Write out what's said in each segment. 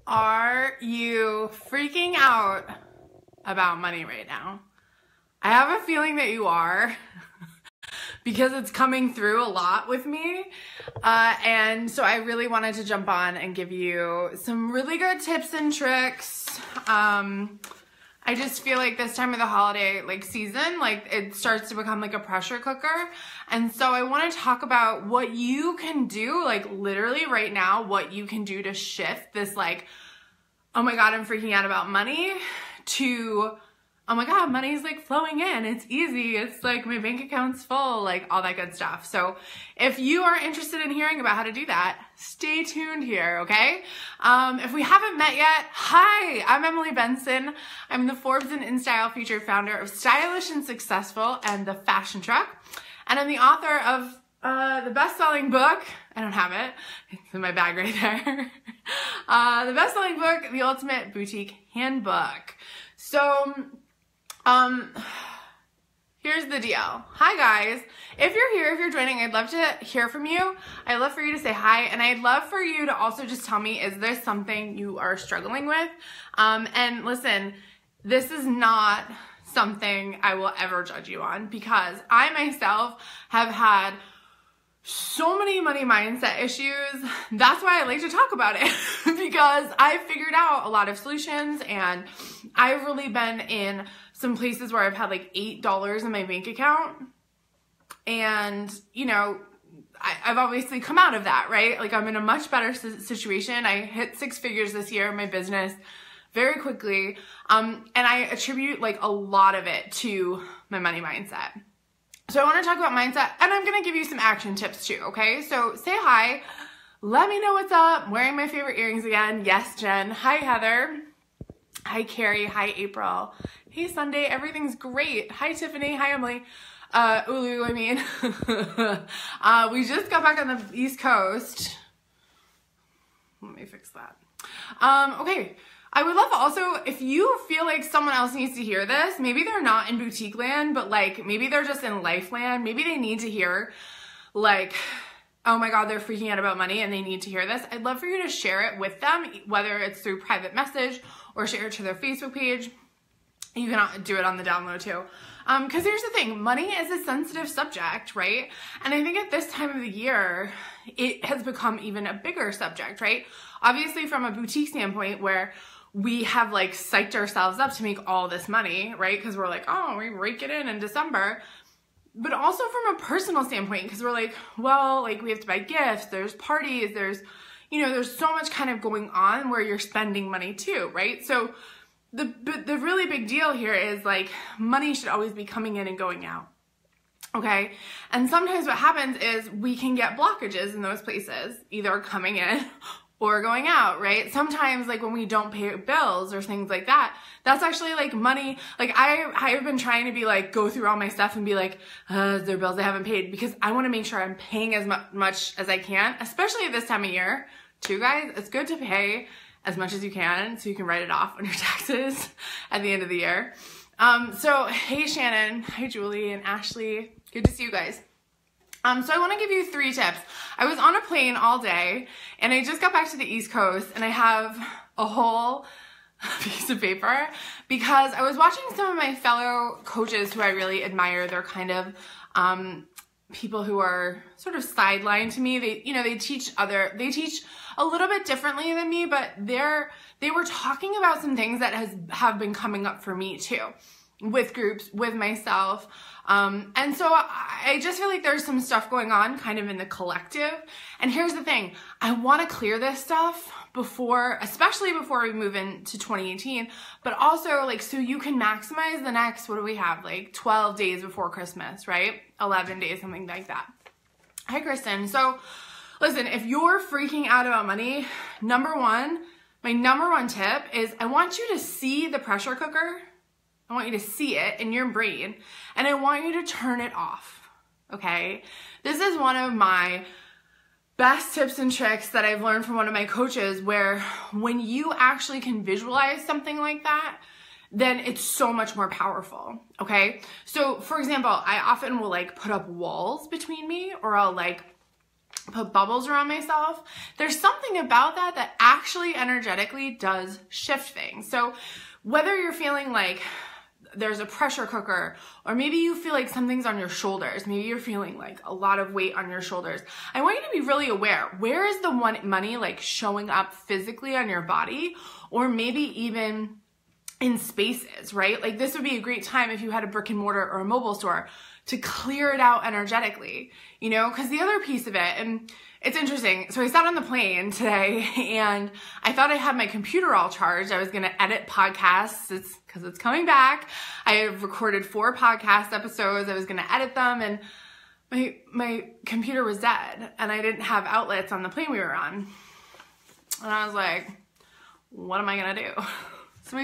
Are you freaking out about money right now? I have a feeling that you are because it's coming through a lot with me. And so I really wanted to jump on and give you some really good tips and tricks. I just feel like this time of the holiday season, it starts to become like a pressure cooker. And so I want to talk about what you can do, literally right now, what you can do to shift this oh my God, I'm freaking out about money, to, oh my God, money's flowing in. It's easy. It's my bank account's full, all that good stuff. So if you are interested in hearing about how to do that, stay tuned here, okay? If we haven't met yet, hi, I'm Emily Benson. I'm the Forbes and InStyle featured founder of Stylish and Successful and The Fashion Truck. And I'm the author of the best-selling book. I don't have it. It's in my bag right there. The best-selling book, The Ultimate Boutique Handbook. So, here's the deal. Hi guys. If you're here, if you're joining, I'd love to hear from you. I'd love for you to say hi, and I'd love for you to also just tell me, is there something you are struggling with? And listen, this is not something I will ever judge you on, because I myself have had so many money mindset issues. That's why I like to talk about it because I figured out a lot of solutions, and I've really been in some places where I've had $8 in my bank account, and I've obviously come out of that, right? I'm in a much better situation. I hit 6 figures this year in my business very quickly, and I attribute a lot of it to my money mindset. So I want to talk about mindset, and I'm going to give you some action tips too, okay? So say hi. Let me know what's up. I'm wearing my favorite earrings again. Yes, Jen. Hi, Heather. Hi, Carrie. Hi, April. Hey, Sunday. Everything's great. Hi, Tiffany. Hi, Emily. Ulu, I mean. We just got back on the East Coast. Let me fix that. Okay. I would love also, if you feel like someone else needs to hear this, maybe they're not in boutique land, but maybe they're just in life land. Maybe they need to hear oh my God, they're freaking out about money and they need to hear this. I'd love for you to share it with them, whether it's through private message or share it to their Facebook page. You can do it on the download too. Because here's the thing, money is a sensitive subject, right? And I think at this time of the year, it has become even a bigger subject, right? Obviously from a boutique standpoint where we have psyched ourselves up to make all this money, right? Because we're oh, we rake it in December. But also from a personal standpoint, because we're well, we have to buy gifts, there's parties, there's, there's so much kind of going on where you're spending money too, right? So the really big deal here is money should always be coming in and going out. Okay. And sometimes what happens is we can get blockages in those places, either coming in or going out, right? Sometimes when we don't pay bills or things like that, that's actually money. I've been trying to be go through all my stuff and be there are bills I haven't paid, because I want to make sure I'm paying as much as I can, especially at this time of year too, guys. It's good to pay as much as you can so you can write it off on your taxes at the end of the year. So hey Shannon, hi Julie and Ashley. Good to see you guys. So I want to give you 3 tips. I was on a plane all day and I just got back to the East Coast, and I have a whole piece of paper because I was watching some of my fellow coaches who I really admire. They're kind of people who are sort of sidelined to me. They teach a little bit differently than me, but they were talking about some things that have been coming up for me too, with groups, with myself. And so I just feel there's some stuff going on kind of in the collective. And here's the thing, I want to clear this stuff especially before we move into 2018, but also so you can maximize the next, what do we have? 12 days before Christmas, right? 11 days, something like that. Hi, Kristen. So listen, if you're freaking out about money, my number one tip is I want you to see the pressure cooker. I want you to see it in your brain, and I want you to turn it off, okay? This is one of my best tips and tricks that I've learned from one of my coaches, where when you actually can visualize something like that, then it's so much more powerful, okay? So for example, I often will put up walls between me, or I'll put bubbles around myself. There's something about that that actually energetically does shift things. So whether you're feeling like there's a pressure cooker, or maybe you feel like something's on your shoulders, maybe you're feeling like a lot of weight on your shoulders, I want you to be really aware. Where is the money like showing up physically on your body, or maybe even in spaces, right? Like this would be a great time if you had a brick and mortar or a mobile store to clear it out energetically, you know, because the other piece of it, and it's interesting. So I sat on the plane today and I thought I had my computer all charged. I was going to edit podcasts. Because it's coming back. I have recorded 4 podcast episodes. I was going to edit them, and my computer was dead and I didn't have outlets on the plane we were on. And I was like, what am I going to do? So I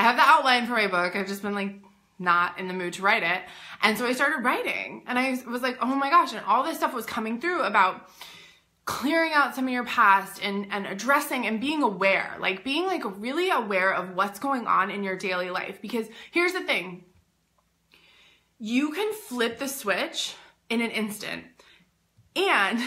have the outline for my book. I've just been like not in the mood to write it. And so I started writing, and I was like, oh my gosh. And all this stuff was coming through about clearing out some of your past and addressing and being aware, like being like really aware of what's going on in your daily life. Because here's the thing, you can flip the switch in an instant, and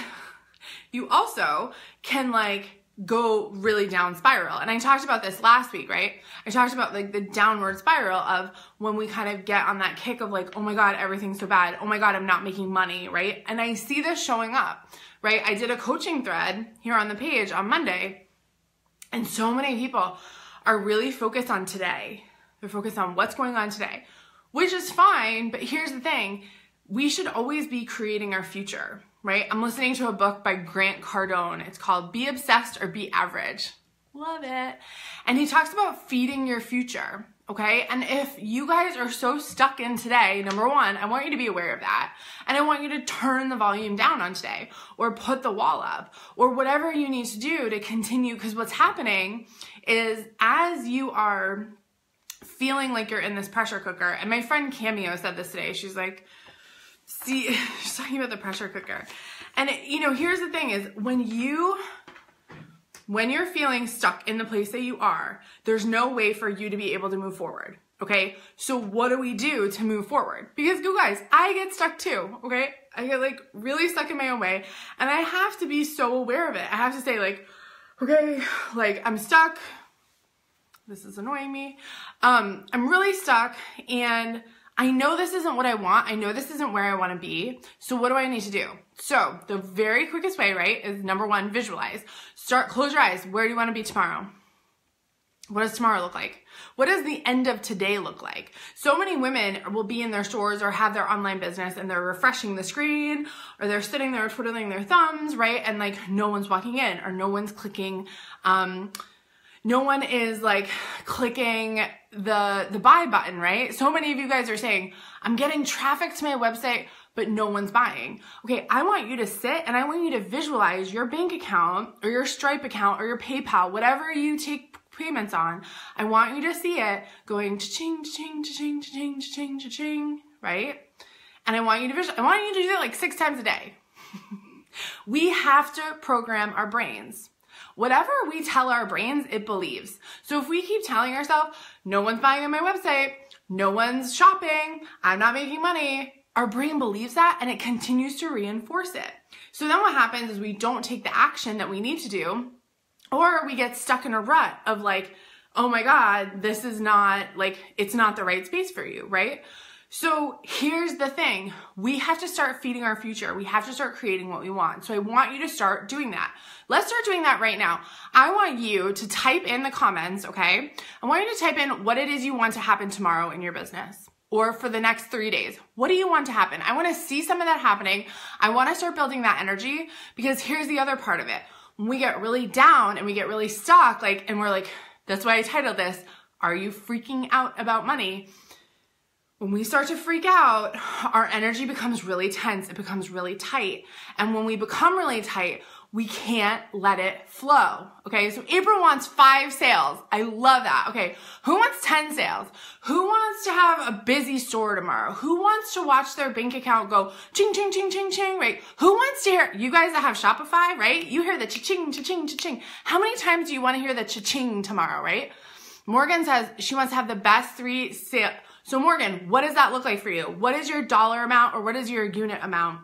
you also can like go really down spiral. And I talked about this last week, right? I talked about like the downward spiral of when we kind of get on that kick of like, oh my God, everything's so bad. Oh my God, I'm not making money, right? And I see this showing up, right? I did a coaching thread here on the page on Monday, and so many people are really focused on today. They're focused on what's going on today, which is fine. But here's the thing. We should always be creating our future, right? I'm listening to a book by Grant Cardone. It's called Be Obsessed or Be Average. Love it. And he talks about feeding your future, okay? And if you guys are so stuck in today, number one, I want you to be aware of that. And I want you to turn the volume down on today, or put the wall up, or whatever you need to do to continue. Because what's happening is as you are feeling like you're in this pressure cooker, and my friend Cameo said this today, she's like, see, she's talking about the pressure cooker. And you know, here's the thing is when you're feeling stuck in the place that you are, there's no way for you to be able to move forward. Okay. So what do we do to move forward? Because you guys, I get stuck too. Okay. I get like really stuck in my own way, and I have to be so aware of it. I have to say like, okay, like I'm stuck. This is annoying me. I'm really stuck, and I know this isn't what I want. I know this isn't where I want to be. So what do I need to do? So the very quickest way, right, is number one, visualize. Close your eyes. Where do you want to be tomorrow? What does tomorrow look like? What does the end of today look like? So many women will be in their stores or have their online business, and they're refreshing the screen, or they're sitting there twiddling their thumbs, right? And like no one's walking in, or no one's clicking, no one is like clicking the buy button, right? So many of you guys are saying, I'm getting traffic to my website, but no one's buying. Okay, I want you to sit and I want you to visualize your bank account or your Stripe account or your PayPal, whatever you take payments on. I want you to see it going cha-ching, cha-ching, cha-ching, cha-ching, cha-ching, cha-ching, right? And I want you to do it like 6 times a day. We have to program our brains. Whatever we tell our brains, it believes. So if we keep telling ourselves, no one's buying on my website, no one's shopping, I'm not making money, our brain believes that, and it continues to reinforce it. So then what happens is we don't take the action that we need to do, or we get stuck in a rut of like, oh my God, this is not like, it's not the right space for you, right? So here's the thing. We have to start feeding our future. We have to start creating what we want. So I want you to start doing that. Let's start doing that right now. I want you to type in the comments, okay? I want you to type in what it is you want to happen tomorrow in your business, or for the next 3 days. What do you want to happen? I want to see some of that happening. I want to start building that energy, because here's the other part of it. When we get really down and we get really stuck, like, and we're like, that's why I titled this, Are You Freaking Out About Money? When we start to freak out, our energy becomes really tense. It becomes really tight. And when we become really tight, we can't let it flow. Okay, so April wants 5 sales. I love that. Okay, who wants 10 sales? Who wants to have a busy store tomorrow? Who wants to watch their bank account go ching, ching, ching, ching, ching, right? Who wants to hear, you guys that have Shopify, right? You hear the cha-ching, cha-ching, cha-ching. How many times do you want to hear the cha-ching tomorrow, right? Morgan says she wants to have the best 3 sales. So Morgan, what does that look like for you? What is your dollar amount, or what is your unit amount?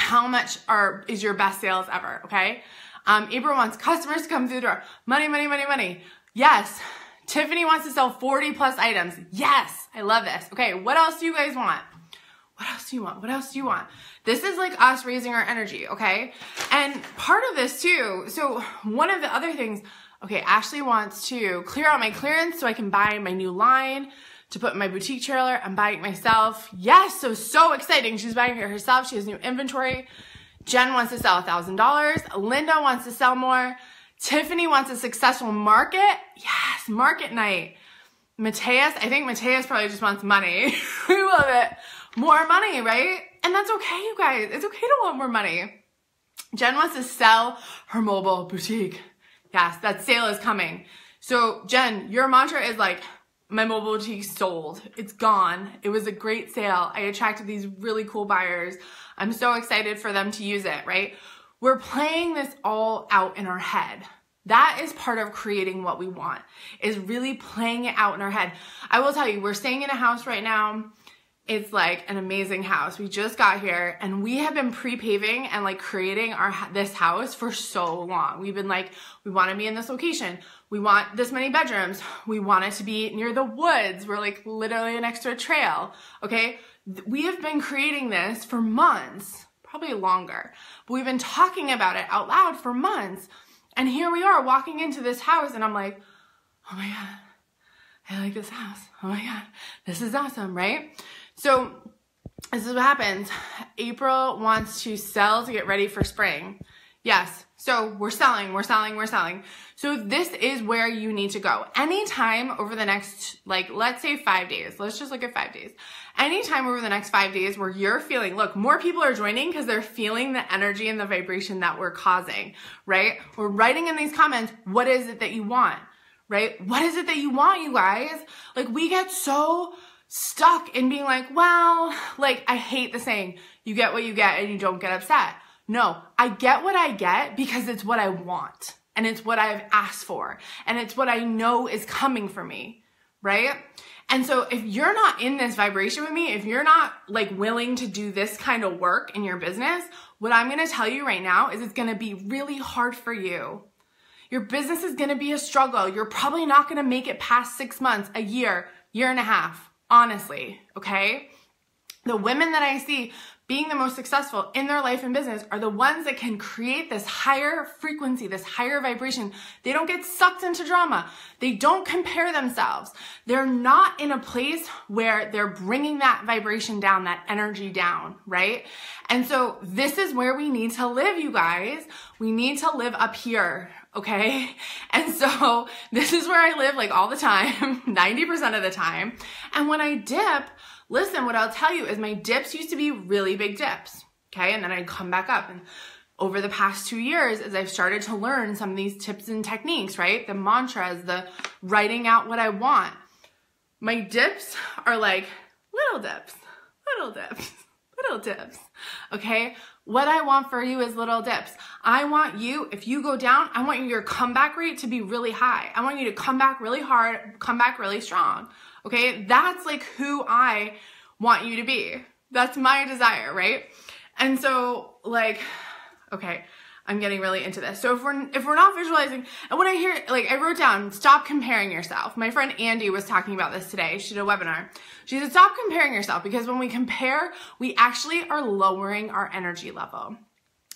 how much is your best sales ever, okay? April wants customers to come through the door. Money, money, money, money. Yes. Tiffany wants to sell 40 plus items. Yes. I love this. Okay. What else do you guys want? What else do you want? What else do you want? This is like us raising our energy, okay? And part of this too, so one of the other things, okay, Ashley wants to clear out my clearance so I can buy my new line to put in my boutique trailer. I'm buying it myself. Yes, so exciting. She's buying it herself. She has new inventory. Jen wants to sell $1,000. Linda wants to sell more. Tiffany wants a successful market. Yes, market night. Mateus, I think Mateus probably just wants money. We love it. More money, right? And that's okay, you guys. It's okay to want more money. Jen wants to sell her mobile boutique. Yes, that sale is coming. So Jen, your mantra is like, my mobile boutique sold. It's gone. It was a great sale. I attracted these really cool buyers. I'm so excited for them to use it, right? We're playing this all out in our head. That is part of creating what we want, is really playing it out in our head. I will tell you, we're staying in a house right now. It's like an amazing house. We just got here and we have been pre-paving and like creating this house for so long. We've been like, we want to be in this location. We want this many bedrooms. We want it to be near the woods. We're like literally next to a trail. Okay. We have been creating this for months, probably longer, but we've been talking about it out loud for months. And here we are walking into this house and I'm like, oh my God, I like this house. Oh my God, this is awesome, right? So this is what happens. April wants to sell to get ready for spring. Yes. So we're selling. So this is where you need to go. Anytime over the next, like, let's say 5 days. Let's just look at 5 days. Anytime over the next 5 days where you're feeling, look, more people are joining because they're feeling the energy and the vibration that we're causing, right? We're writing in these comments, what is it that you want, right? What is it that you want, you guys? Like, we get so stuck in being like, well, like, I hate the saying, you get what you get and you don't get upset. No, I get what I get because it's what I want and it's what I've asked for and it's what I know is coming for me, right? And so if you're not in this vibration with me, if you're not like willing to do this kind of work in your business, what I'm going to tell you right now is it's going to be really hard for you. Your business is going to be a struggle. You're probably not going to make it past 6 months, a year, year and a half, honestly, okay? The women that I see being the most successful in their life and business are the ones that can create this higher frequency, this higher vibration. They don't get sucked into drama. They don't compare themselves. They're not in a place where they're bringing that vibration down, that energy down, right? And so this is where we need to live, you guys. We need to live up here, okay? And so this is where I live like all the time, 90% of the time. And when I dip, listen, what I'll tell you is my dips used to be really big dips, okay? And then I'd come back up. And over the past 2 years, as I've started to learn some of these tips and techniques, right? The mantras, the writing out what I want, my dips are like little dips, little dips, little dips, okay? What I want for you is little dips. I want you, if you go down, I want your comeback rate to be really high. I want you to come back really hard, come back really strong. Okay, that's like who I want you to be. That's my desire, right? And so like, okay, I'm getting really into this. So if we're not visualizing, and when I hear, like I wrote down, stop comparing yourself. My friend Andy was talking about this today. She did a webinar. She said, stop comparing yourself because when we compare, we actually are lowering our energy level.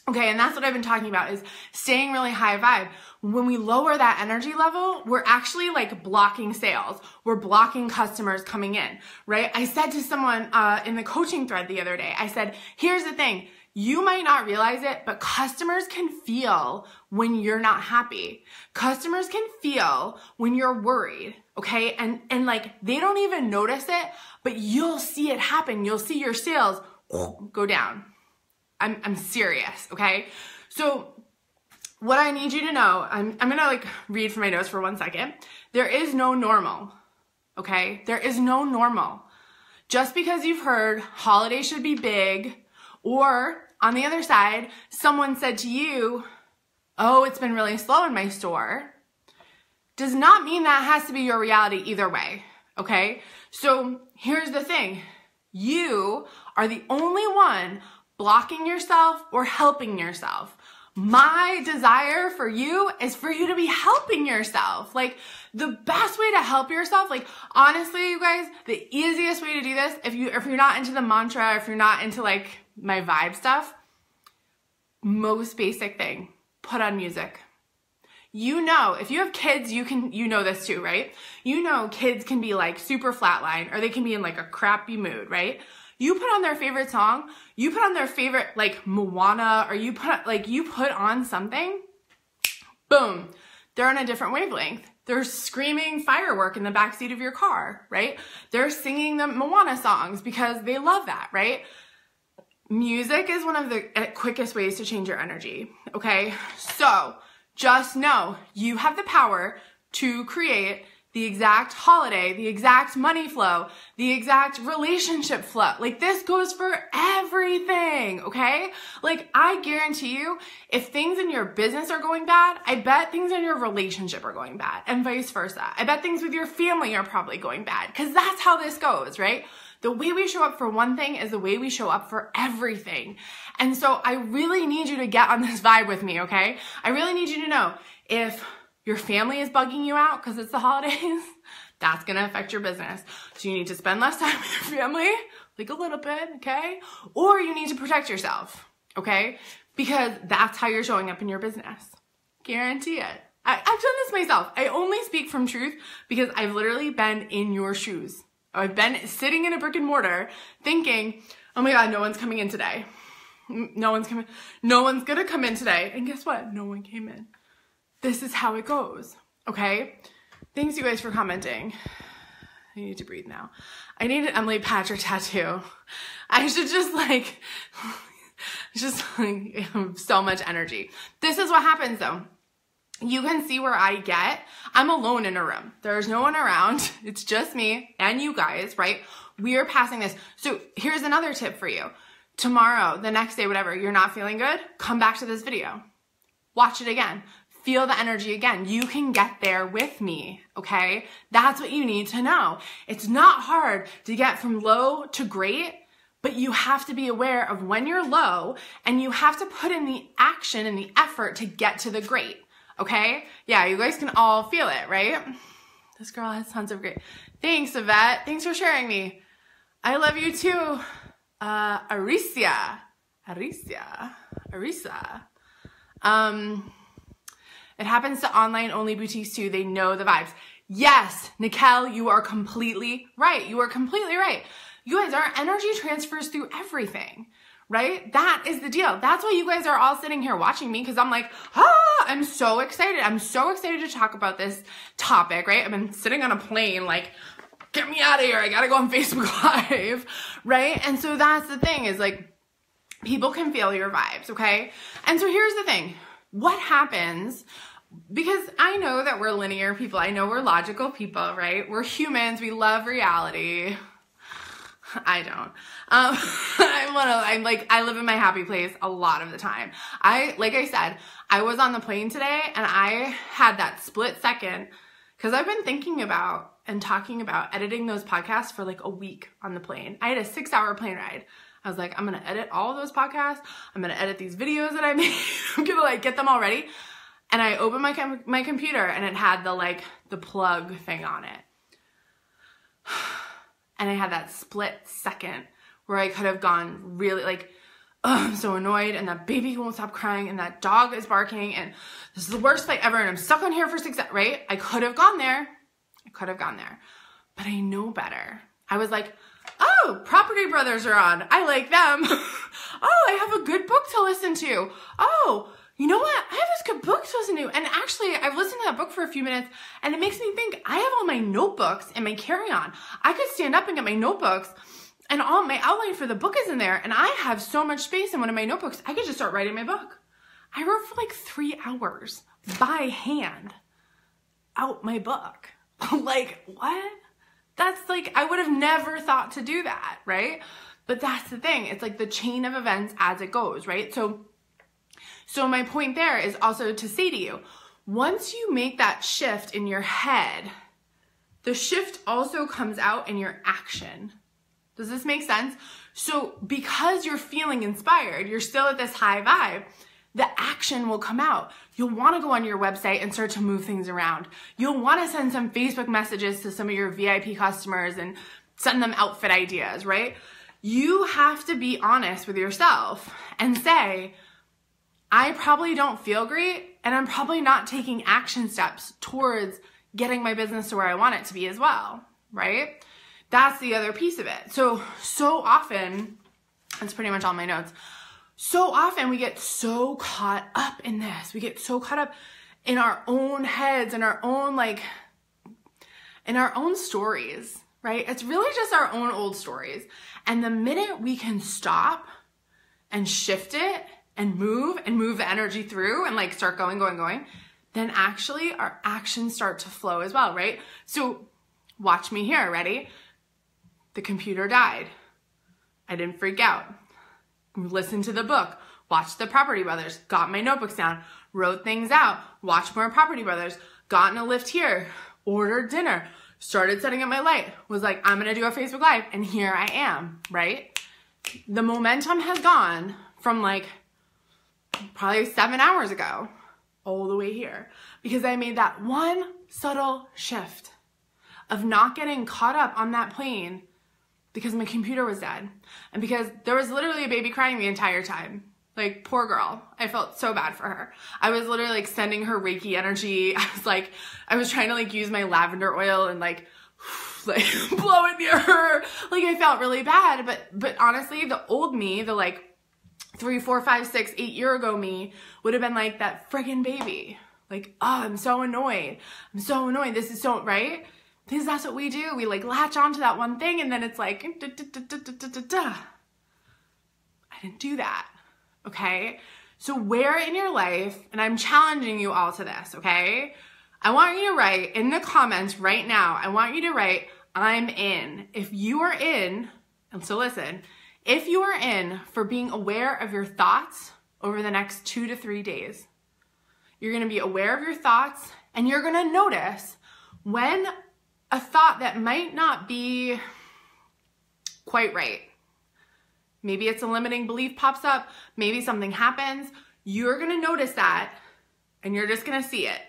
Okay, and that's what I've been talking about is staying really high vibe. When we lower that energy level, we're actually like blocking sales. We're blocking customers coming in, right? I said to someone in the coaching thread the other day, I said, here's the thing. You might not realize it, but customers can feel when you're not happy. Customers can feel when you're worried, okay? And like they don't even notice it, but you'll see it happen. You'll see your sales go down. I'm serious, okay? So what I need you to know, I'm gonna like read from my notes for 1 second. There is no normal, okay? There is no normal. Just because you've heard holiday should be big, or on the other side, someone said to you, oh, it's been really slow in my store, does not mean that has to be your reality either way, okay? So here's the thing. You are the only one blocking yourself or helping yourself. My desire for you is for you to be helping yourself. Like, the best way to help yourself, like, honestly, you guys, the easiest way to do this, if you're not into the mantra, if you're not into like my vibe stuff, most basic thing, put on music. You know, if you have kids, you know this too, right? You know, kids can be like super flatline, or they can be in like a crappy mood, right? You put on their favorite song, you put on their favorite like Moana, or you put on something, boom, they're on a different wavelength. They're screaming firework in the backseat of your car, right? They're singing the Moana songs because they love that, right? Music is one of the quickest ways to change your energy, okay? So just know you have the power to create the exact holiday, the exact money flow, the exact relationship flow. Like, this goes for everything, okay? Like, I guarantee you, if things in your business are going bad, I bet things in your relationship are going bad, and vice versa. I bet things with your family are probably going bad, because that's how this goes, right? The way we show up for one thing is the way we show up for everything. And so I really need you to get on this vibe with me, okay? I really need you to know, if your family is bugging you out because it's the holidays, that's going to affect your business. So you need to spend less time with your family, like a little bit, okay? Or you need to protect yourself, okay? Because that's how you're showing up in your business. Guarantee it. I've done this myself. I only speak from truth because I've literally been in your shoes. I've been sitting in a brick and mortar thinking, oh my God, no one's coming in today. No one's coming. No one's going to come in today. And guess what? No one came in. This is how it goes, okay? Thanks, you guys, for commenting. I need to breathe now. I need an Emily Patrick tattoo. I should just like, so much energy. This is what happens though. You can see where I get. I'm alone in a room. There's no one around. It's just me and you guys, right? We are passing this. So here's another tip for you. Tomorrow, the next day, whatever, you're not feeling good, come back to this video. Watch it again. Feel the energy again. You can get there with me, okay? That's what you need to know. It's not hard to get from low to great, but you have to be aware of when you're low, and you have to put in the action and the effort to get to the great, okay? Yeah, you guys can all feel it, right? This girl has tons of great. Thanks, Yvette. Thanks for sharing me. I love you too. Arisa. It happens to online-only boutiques too. They know the vibes. Yes, Nikel, you are completely right. You are completely right. You guys, our energy transfers through everything, right? That is the deal. That's why you guys are all sitting here watching me, because I'm like, I'm so excited. I'm so excited to talk about this topic, right? I've been sitting on a plane like, get me out of here. I got to go on Facebook Live, right? And so that's the thing, is like, people can feel your vibes, okay? And so here's the thing. What happens, because I know that we're linear people. I know we're logical people, right? We're humans. We love reality. I don't. I live in my happy place a lot of the time. Like I said, I was on the plane today and I had that split second, because I've been thinking about and talking about editing those podcasts for like a week on the plane. I had a 6-hour plane ride. I was like, I'm going to edit all of those podcasts. I'm going to edit these videos that I made. I'm going to like get them all ready. And I opened my computer and it had the plug thing on it. And I had that split second where I could have gone really like, I'm so annoyed, and that baby won't stop crying, and that dog is barking, and this is the worst flight ever, and I'm stuck on here for 6 hours, right? I could have gone there. But I know better. I was like, oh, Property Brothers are on. I like them. Oh, I have a good book to listen to. Oh, you know what? I have this good book to listen to. And actually, I've listened to that book for a few minutes, and it makes me think I have all my notebooks in my carry-on. I could stand up and get my notebooks, and all my outline for the book is in there, and I have so much space in one of my notebooks. I could just start writing my book. I wrote for like 3 hours by hand out my book. Like, what? That's like, I would have never thought to do that, right? But that's the thing. It's like the chain of events as it goes, right? So my point there is also to say to you, once you make that shift in your head, the shift also comes out in your action. Does this make sense? So because you're feeling inspired, you're still at this high vibe, the action will come out. You'll want to go on your website and start to move things around. You'll want to send some Facebook messages to some of your VIP customers and send them outfit ideas, right? You have to be honest with yourself and say, I probably don't feel great, and I'm probably not taking action steps towards getting my business to where I want it to be as well, right? That's the other piece of it. So often, that's pretty much all my notes. So often we get so caught up in this. We get so caught up in our own heads and our own, in our own stories, right? It's really just our own old stories. And the minute we can stop and shift it and move the energy through and start going, then actually our actions start to flow as well, right? So watch me here, ready? The computer died. I didn't freak out. Listened to the book, watched the Property Brothers, got my notebooks down, wrote things out, watched more Property Brothers, got in a Lyft here, ordered dinner, started setting up my light, was like, I'm gonna do a Facebook Live, and here I am, right? The momentum has gone from probably 7 hours ago all the way here because I made that one subtle shift of not getting caught up on that plane because my computer was dead and because there was literally a baby crying the entire time. Poor girl. I felt so bad for her. I was literally sending her Reiki energy. I was trying to use my lavender oil and blow it near her. I felt really bad, but honestly, the old me, the 3, 4, 5, 6, 8 year ago me would have been like that friggin' baby. Oh, I'm so annoyed. I'm so annoyed. This is so, right? Because that's what we do. We latch onto that one thing and then it's I didn't do that. Okay? So where in your life, and I'm challenging you all to this, okay? I want you to write in the comments right now, I want you to write, I'm in. If you are in, and so listen, if you are in for being aware of your thoughts over the next 2 to 3 days, you're going to be aware of your thoughts and you're going to notice when a thought that might not be quite right. Maybe it's a limiting belief pops up. Maybe something happens. You're going to notice that and you're just going to see it.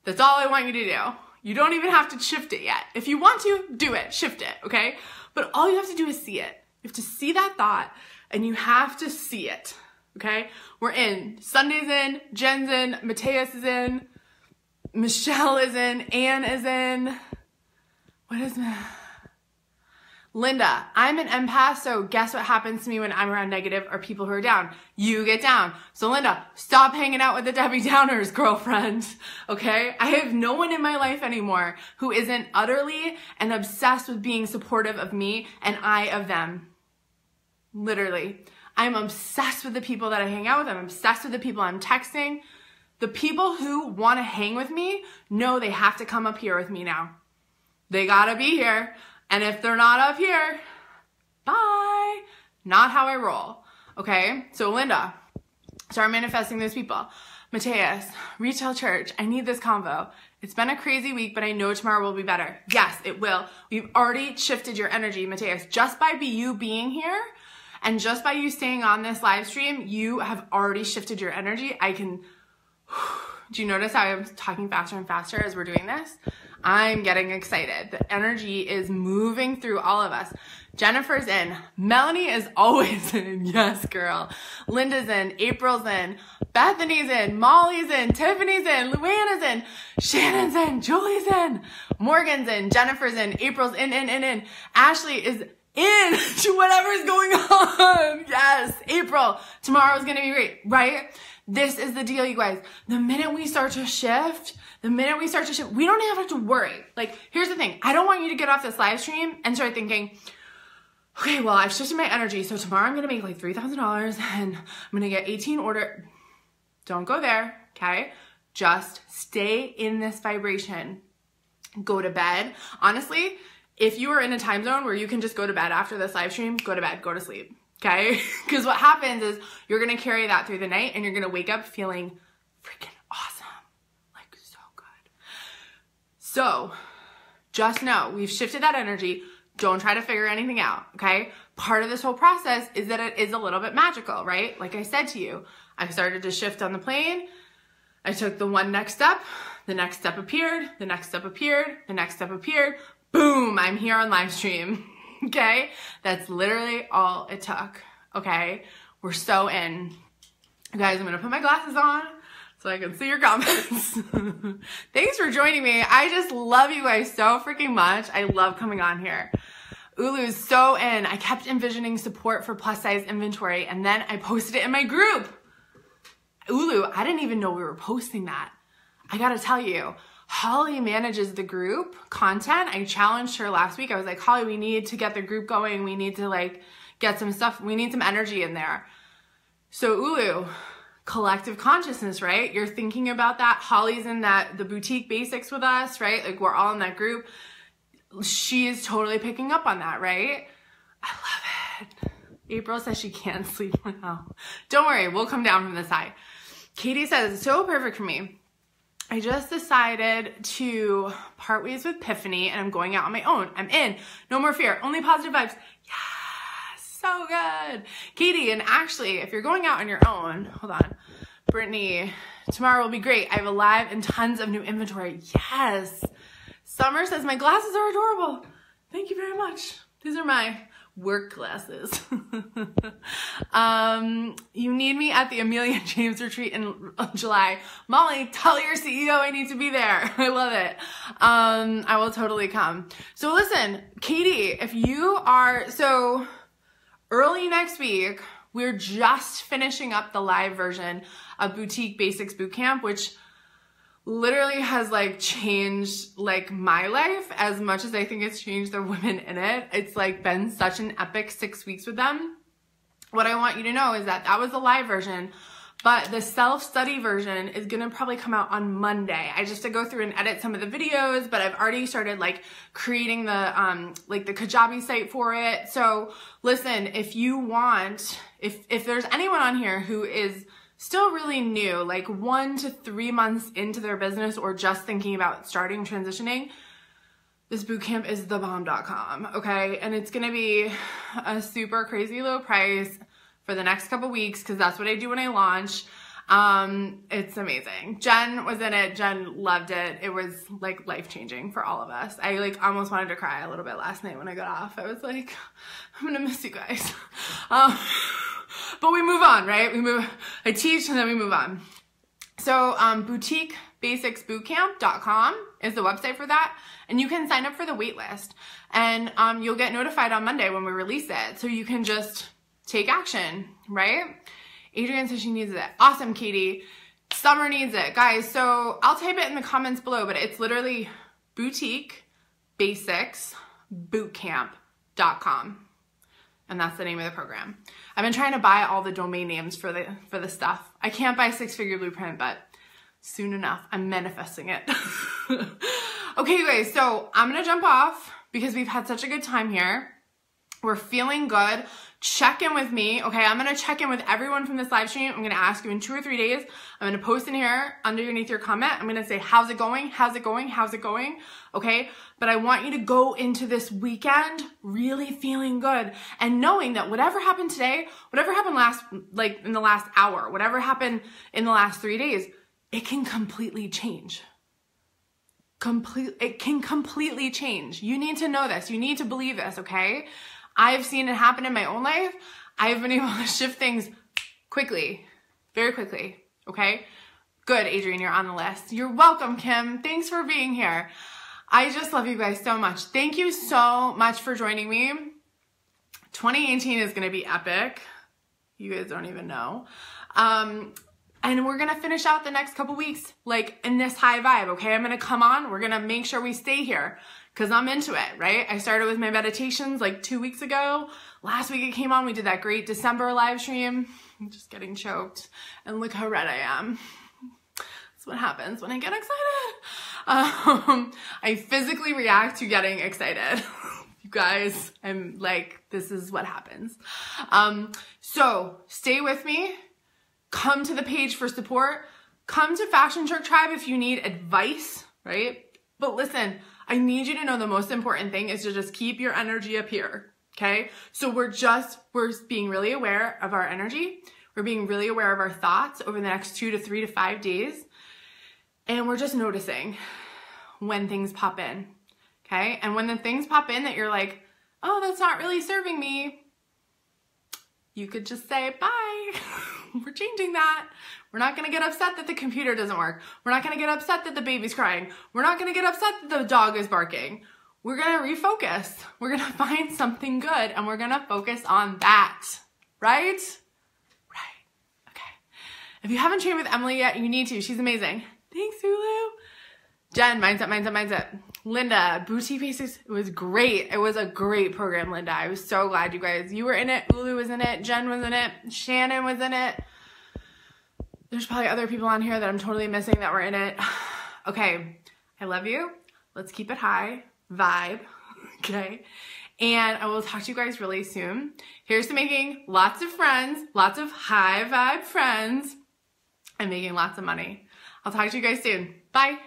That's all I want you to do. You don't even have to shift it yet. If you want to, do it. Shift it, okay? But all you have to do is see it. You have to see that thought and you have to see it, okay? We're in. Sunday's in. Jen's in. Mateus is in. Michelle is in. Anne is in. What is Linda? I'm an empath, so guess what happens to me when I'm around negative or people who are down? You get down. So Linda, stop hanging out with the Debbie Downers, girlfriend. Okay? I have no one in my life anymore who isn't utterly and obsessed with being supportive of me and I of them. Literally. I'm obsessed with the people that I hang out with. I'm obsessed with the people I'm texting. The people who want to hang with me know they have to come up here with me now. They gotta be here. And if they're not up here, bye. Not how I roll. Okay? So Linda, start manifesting those people. Mateus, retail church, I need this convo. It's been a crazy week, but I know tomorrow will be better. Yes, it will. We've already shifted your energy, Mateus. Just by you being here and just by you staying on this live stream, you have already shifted your energy. Do you notice how I'm talking faster and faster as we're doing this? I'm getting excited. The energy is moving through all of us. Jennifer's in. Melanie is always in. Yes, girl. Linda's in. April's in. Bethany's in. Molly's in. Tiffany's in. Luanna's in. Shannon's in. Julie's in. Morgan's in. Jennifer's in. April's in. Ashley is in to whatever's going on. Yes, April. Tomorrow's going to be great, right? This is the deal, you guys. The minute we start to shift, we don't even have to worry. Here's the thing. I don't want you to get off this live stream and start thinking, okay, well, I've shifted my energy, so tomorrow I'm going to make $3,000 and I'm going to get 18 orders. Don't go there, okay? Just stay in this vibration. Go to bed. Honestly, if you are in a time zone where you can just go to bed after this live stream, go to bed, go to sleep. Okay? Because what happens is you're going to carry that through the night and you're going to wake up feeling freaking awesome. So good. So just know we've shifted that energy. Don't try to figure anything out. Okay? part of this whole process is that it is a little bit magical, right? Like I said to you, I started to shift on the plane. I took the one next step. The next step appeared. The next step appeared. The next step appeared. Boom, I'm here on live stream. Okay? That's literally all it took. Okay? We're so in. Guys, I'm going to put my glasses on so I can see your comments. Thanks for joining me. I just love you guys so freaking much. I love coming on here. Ulu's so in. I kept envisioning support for plus size inventory, and then I posted it in my group. Ulu, I didn't even know we were posting that. I gotta tell you, Holly manages the group content. I challenged her last week. I was like, Holly, we need to get the group going. We need to like get some stuff. We need some energy in there. So Ulu, collective consciousness, right? You're thinking about that. Holly's in the boutique basics with us, right? Like we're all in that group. She is totally picking up on that, right? I love it. April says she can't sleep now. Don't worry, we'll come down from the side. Katie says, it's so perfect for me. I just decided to part ways with Epiphany and I'm going out on my own. I'm in. No more fear. Only positive vibes. Yes, so good. Katie, and actually, if you're going out on your own, hold on. Brittany, tomorrow will be great. I have a live and tons of new inventory. Yes. Summer says, my glasses are adorable. Thank you very much. These are my work glasses. You need me at the Amelia James retreat in July. Molly, tell your CEO I need to be there. I love it. I will totally come. So listen, Katie, if you are, so early next week, we're just finishing up the live version of Boutique Basics Bootcamp, which literally has like changed like my life as much as I think it's changed the women in it. It's like been such an epic 6 weeks with them. What I want you to know is that that was the live version, but the self-study version is gonna probably come out on Monday. I just have to go through and edit some of the videos, but I've already started like creating the like the Kajabi site for it. So listen, if you want, if there's anyone on here who is still really new, like 1 to 3 months into their business or just thinking about starting transitioning, this bootcamp is thebomb.com, okay? And it's gonna be a super crazy low price for the next couple weeks because that's what I do when I launch. It's amazing. Jen was in it. Jen loved it. It was like life-changing for all of us. I like almost wanted to cry a little bit last night when I got off. I was like, I'm gonna miss you guys. But we move on, right? I teach and then we move on. So boutiquebasicsbootcamp.com is the website for that. And you can sign up for the wait list. And you'll get notified on Monday when we release it. So you can just take action, right? Adrienne says she needs it. Awesome, Katie. Summer needs it. Guys, so I'll type it in the comments below, but it's literally boutiquebasicsbootcamp.com. And that's the name of the program. I've been trying to buy all the domain names for the stuff. I can't buy Six Figure Blueprint, but soon enough, I'm manifesting it. Okay, you guys, so I'm gonna jump off because we've had such a good time here. We're feeling good. Check in with me, okay? I'm gonna check in with everyone from this live stream. I'm gonna ask you in 2 or 3 days. I'm gonna post in here underneath your comment. I'm gonna say, how's it going? How's it going? How's it going? Okay? But I want you to go into this weekend really feeling good and knowing that whatever happened today, whatever happened in the last hour, whatever happened in the last 3 days, it can completely change. It can completely change. You need to know this. You need to believe this, okay? I've seen it happen in my own life. I've been able to shift things quickly, very quickly, okay? Good, Adrienne, you're on the list. You're welcome, Kim. Thanks for being here. I just love you guys so much. Thank you so much for joining me. 2018 is going to be epic. You guys don't even know. And we're going to finish out the next couple weeks like in this high vibe, okay? I'm going to come on. We're going to make sure we stay here because I'm into it, right? I started with my meditations like 2 weeks ago. Last week it came on. We did that great December live stream. I'm just getting choked. And look how red I am. That's what happens when I get excited. I physically react to getting excited. You guys, I'm like, this is what happens. So stay with me. Come to the page for support. Come to Fashion Truck Tribe if you need advice, right? But listen, I need you to know the most important thing is to just keep your energy up here, Okay. So we're being really aware of our energy. We're being really aware of our thoughts over the next 2 to 3 to 5 days. And we're just noticing when things pop in. Okay. And when the things pop in that you're like, oh, that's not really serving me, you could just say, bye. We're changing that. We're not going to get upset that the computer doesn't work. We're not going to get upset that the baby's crying. We're not going to get upset that the dog is barking. We're going to refocus. We're going to find something good and we're going to focus on that. Right? Right. Okay. If you haven't trained with Emily yet, you need to. She's amazing. Thanks, Hulu. Jen, mindset. Linda, Boutique Basics, it was great. It was a great program, Linda. I was so glad you guys, you were in it. Hulu was in it. Jen was in it. Shannon was in it. There's probably other people on here that I'm totally missing that were in it. Okay. I love you. Let's keep it high. Vibe. Okay. And I will talk to you guys really soon. Here's to making lots of friends, lots of high vibe friends, and making lots of money. I'll talk to you guys soon. Bye.